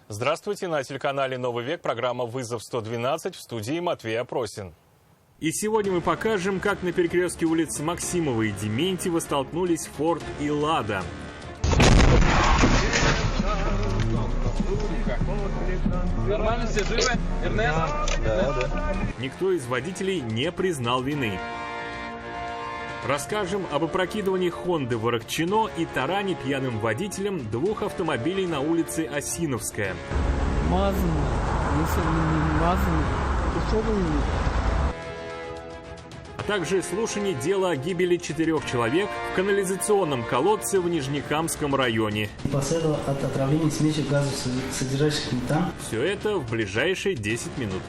Здравствуйте, на телеканале «Новый век» программа «Вызов 112», в студии Матвей Опросин. И сегодня мы покажем, как на перекрестке улиц Максимова и Дементьева столкнулись «Форд» и «Лада». Нормально все живы? Эрнест? Да. Никто из водителей не признал вины. Расскажем об опрокидывании «Хонды» в Аракчино и таране пьяным водителем двух автомобилей на улице Осиновская. А также слушание дела о гибели 4 человек в канализационном колодце в Нижнекамском районе. Последовало от отравления смесью газов, содержащих метан. Все это в ближайшие 10 минут.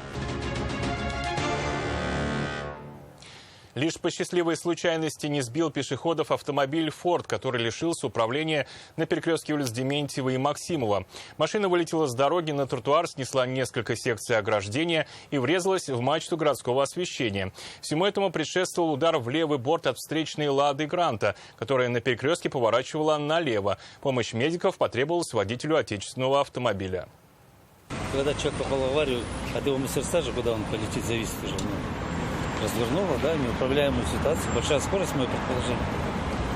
Лишь по счастливой случайности не сбил пешеходов автомобиль «Форд», который лишился управления на перекрестке улиц Дементьева и Максимова. Машина вылетела с дороги на тротуар, снесла несколько секций ограждения и врезалась в мачту городского освещения. Всему этому предшествовал удар в левый борт от встречной «Лады Гранта», которая на перекрестке поворачивала налево. Помощь медиков потребовалась водителю отечественного автомобиля. Когда человек попал в аварию, от его мастерства же, куда он полетит, зависит уже. Развернула, да, неуправляемую ситуацию. Большая скорость, мое предположение.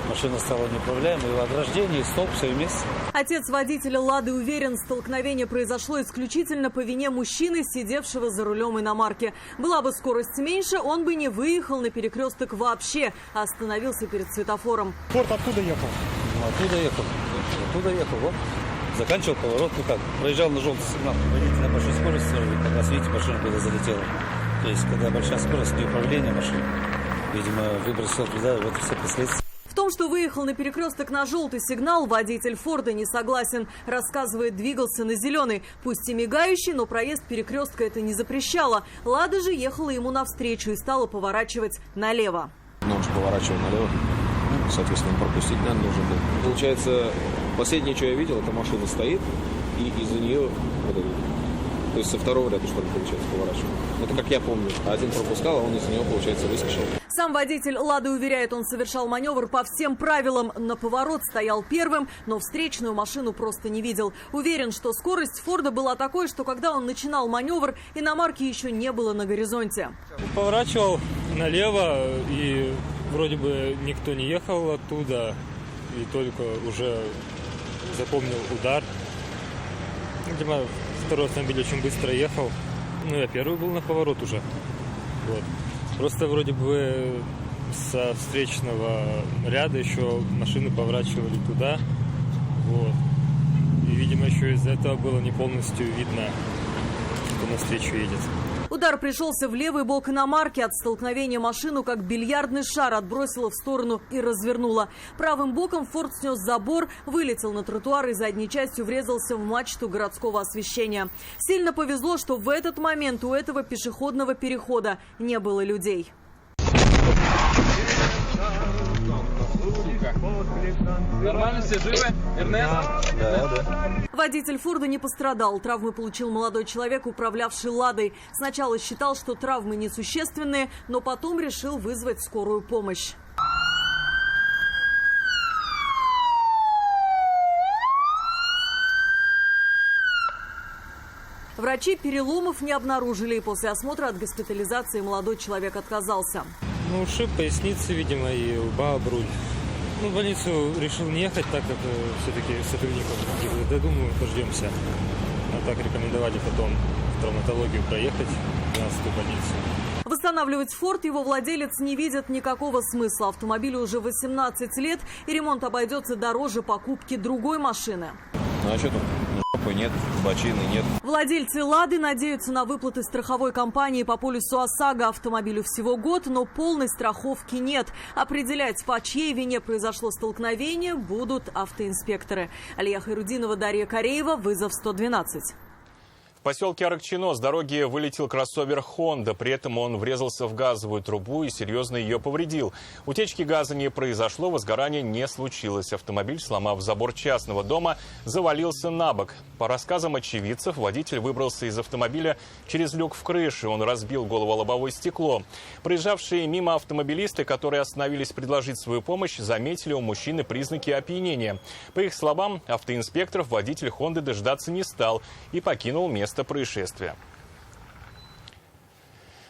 Машина стала неуправляемой, и ограждение, и столб, все вместе. Отец водителя «Лады» уверен, столкновение произошло исключительно по вине мужчины, сидевшего за рулем иномарки. Была бы скорость меньше, он бы не выехал на перекресток вообще, а остановился перед светофором. «Форд» откуда ехал? Оттуда ехал, вот. Заканчивал поворот, проезжал на желтый сигнал. Водитель на большой скорости, как раз видите, машина куда залетела. То есть, когда большая скорость, не управление машиной, видимо, выбросил туда, и вот все последствия. В том, что выехал на перекресток на желтый сигнал, водитель «Форда» не согласен. Рассказывает, двигался на зеленый, пусть и мигающий, но проезд перекрестка это не запрещало. «Лада» же ехала ему навстречу и стала поворачивать налево. Но он же поворачивал налево, соответственно, пропустить, наверное, нужно было. Получается, последнее, что я видел, это машина стоит, и из-за нее то есть со второго ряда, что ли, получается, поворачивал. Это как я помню. Один пропускал, а он из-за него, получается, выскочил. Сам водитель «Лады» уверяет, он совершал маневр по всем правилам. На поворот стоял первым, но встречную машину просто не видел. Уверен, что скорость «Форда» была такой, что когда он начинал маневр, иномарки еще не было на горизонте. Поворачивал налево, и вроде бы никто не ехал оттуда, и только уже запомнил удар. Видимо, второй автомобиль очень быстро ехал. Я первый был на поворот уже. Вот. Просто вроде бы со встречного ряда еще машины поворачивали туда. Вот. И, видимо, еще из-за этого было не полностью видно, кто навстречу едет. Удар пришелся в левый бок иномарки. От столкновения машину, как бильярдный шар, отбросило в сторону и развернуло. Правым боком «Форд» снес забор, вылетел на тротуар и задней частью врезался в мачту городского освещения. Сильно повезло, что в этот момент у этого пешеходного перехода не было людей. Нормально все живы? Эрнест? Да. Водитель «Форда» не пострадал. Травмы получил молодой человек, управлявший «Ладой». Сначала считал, что травмы несущественные, но потом решил вызвать скорую помощь. Врачи переломов не обнаружили, и после осмотра от госпитализации молодой человек отказался. Ушиб поясницы, видимо, и лба об руль. В больницу решил не ехать, так как все-таки сотрудников ГИБДД, думаю, дождемся. А так рекомендовали потом в травматологию проехать в 12-ю больницу. Восстанавливать «Форд» его владелец не видит никакого смысла. Автомобилю уже 18 лет, и ремонт обойдется дороже покупки другой машины. Ну а что там? Нет, бочины нет. Владельцы «Лады» надеются на выплаты страховой компании по полису ОСАГО. Автомобилю всего год, но полной страховки нет. Определять, по чьей вине произошло столкновение, будут автоинспекторы. Алия Хайрудинова, Дарья Кореева, «Вызов 112». В поселке Аракчино с дороги вылетел кроссовер «Хонда». При этом он врезался в газовую трубу и серьезно ее повредил. Утечки газа не произошло, возгорания не случилось. Автомобиль, сломав забор частного дома, завалился на бок. По рассказам очевидцев, водитель выбрался из автомобиля через люк в крыше. Он разбил голово-лобовое стекло. Проезжавшие мимо автомобилисты, которые остановились предложить свою помощь, заметили у мужчины признаки опьянения. По их словам, автоинспекторов водитель «Хонды» дождаться не стал и покинул место происшествия.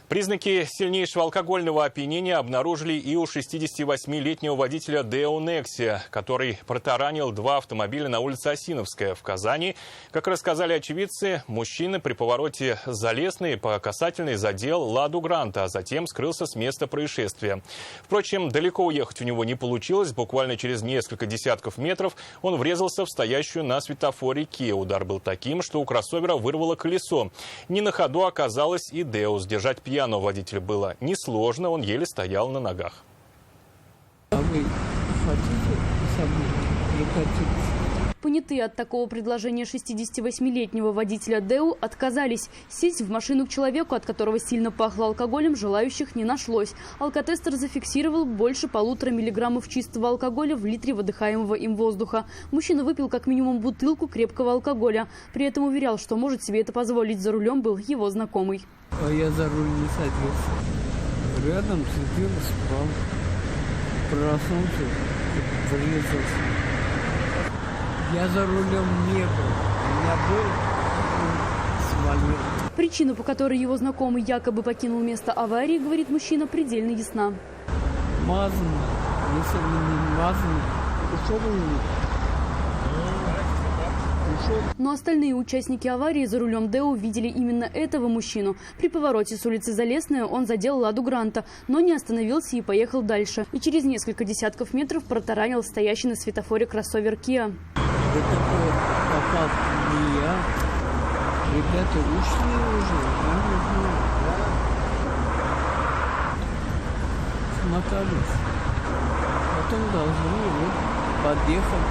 Признаки сильнейшего алкогольного опьянения обнаружили и у 68-летнего водителя Део Некси, который протаранил два автомобиля на улице Осиновская в Казани. Как рассказали очевидцы, мужчина при повороте Залесной по касательной задел Ладу Гранта, а затем скрылся с места происшествия. Впрочем, далеко уехать у него не получилось. Буквально через несколько десятков метров он врезался в стоящую на светофоре Kia. Удар был таким, что у кроссовера вырвало колесо. Не на ходу оказалось и Део. Сдержать пьяного водителя было несложно, он еле стоял на ногах. А вы хотите со мной прокатиться? Понятые от такого предложения 68-летнего водителя Део отказались. Сесть в машину к человеку, от которого сильно пахло алкоголем, желающих не нашлось. Алкотестер зафиксировал больше 1,5 миллиграммов чистого алкоголя в литре выдыхаемого им воздуха. Мужчина выпил как минимум бутылку крепкого алкоголя. При этом уверял, что может себе это позволить. За рулем был его знакомый. А я за руль не садился. Рядом сидел, спал. Проснулся, врезался. Я за рулем не был. У меня был самолет. Причина, по которой его знакомый якобы покинул место аварии, говорит мужчина, предельно ясна. Мазан. Если бы не мазан, ушел бы не. Но остальные участники аварии за рулем Део видели именно этого мужчину. При повороте с улицы Залесная он задел Ладу Гранта, но не остановился и поехал дальше. И через несколько десятков метров протаранил стоящий на светофоре кроссовер Kia. Это попал не я. Ребята ушли уже. Смотались. Потом должны подъехать.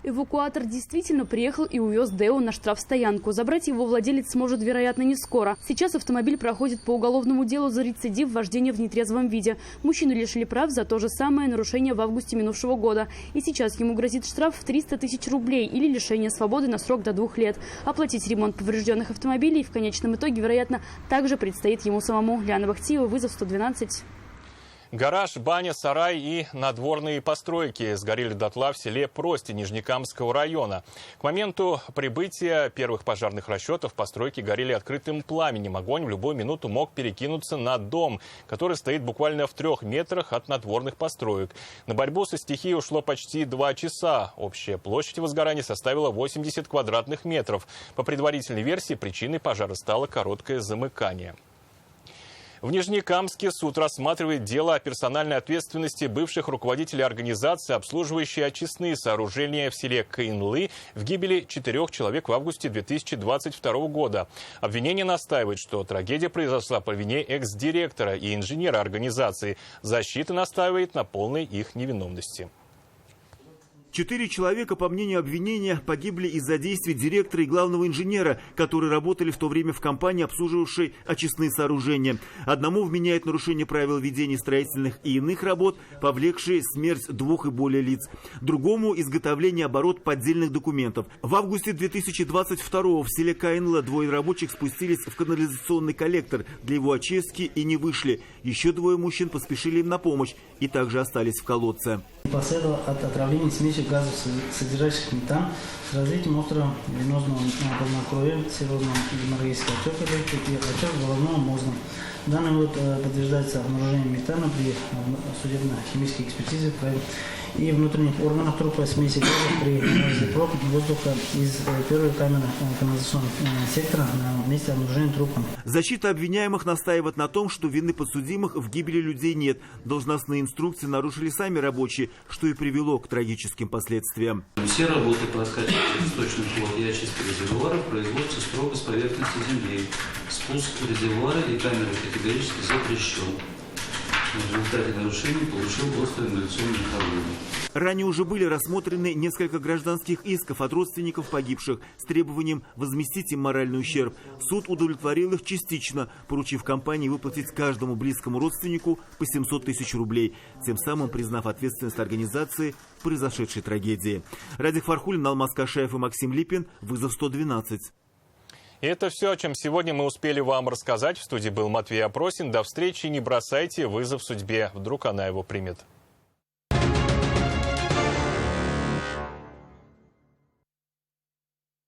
Эвакуатор действительно приехал и увез Део на штрафстоянку. Забрать его владелец сможет, вероятно, не скоро. Сейчас автомобиль проходит по уголовному делу за рецидив вождения в нетрезвом виде. Мужчину лишили прав за то же самое нарушение в августе минувшего года. И сейчас ему грозит штраф в 300 тысяч рублей или лишение свободы на срок до 2 лет. Оплатить ремонт поврежденных автомобилей в конечном итоге, вероятно, также предстоит ему самому. Лиана Бахтиева, вызов 112. Гараж, баня, сарай и надворные постройки сгорели дотла в селе Прости Нижнекамского района. К моменту прибытия первых пожарных расчетов постройки горели открытым пламенем. Огонь в любую минуту мог перекинуться на дом, который стоит буквально в 3 метрах от надворных построек. На борьбу со стихией ушло почти 2 часа. Общая площадь возгорания составила 80 квадратных метров. По предварительной версии, причиной пожара стало короткое замыкание. В Нижнекамске суд рассматривает дело о персональной ответственности бывших руководителей организации, обслуживающей очистные сооружения в селе Каинлы, в гибели 4 человек в августе 2022 года. Обвинение настаивает, что трагедия произошла по вине экс-директора и инженера организации. Защита настаивает на полной их невиновности. 4 человека, по мнению обвинения, погибли из-за действий директора и главного инженера, которые работали в то время в компании, обслуживавшей очистные сооружения. Одному вменяют нарушение правил ведения строительных и иных работ, повлекшие смерть 2 и более лиц. Другому – изготовление оборот поддельных документов. В августе 2022 в селе Каинла 2 рабочих спустились в канализационный коллектор для его очистки и не вышли. Еще 2 мужчин поспешили им на помощь и также остались в колодце. Последовало от отравления смесью газов, содержащих метан, с развитием острого венозного познакровия, серозного геморрагического отека и отек головного мозга. Данный вывод подтверждается обнаружением метана при судебно-химической экспертизе и внутренних органах трупа смеси газов при анализе проб воздуха из первой камеры канализационного сектора на месте обнаружения трупа. Защита обвиняемых настаивает на том, что вины подсудимых в гибели людей нет. Должностные инструкции нарушили сами рабочие, что и привело к трагическим последствиям. Все работы по откачке источных вод и очистке резервуаров производятся строго с поверхности земли. Спуск резервуара и камеры категорически запрещен. В результате нарушений получил острое ингаляционное отравление. Ранее уже были рассмотрены несколько гражданских исков от родственников погибших с требованием возместить им моральный ущерб. Суд удовлетворил их частично, поручив компании выплатить каждому близкому родственнику по 700 тысяч рублей, тем самым признав ответственность организации в произошедшей трагедии. Радик Фархулин, Алмаз Кашаев и Максим Липин. Вызов 112. И это все, о чем сегодня мы успели вам рассказать. В студии был Матвей Опросин. До встречи. Не бросайте вызов судьбе. Вдруг она его примет.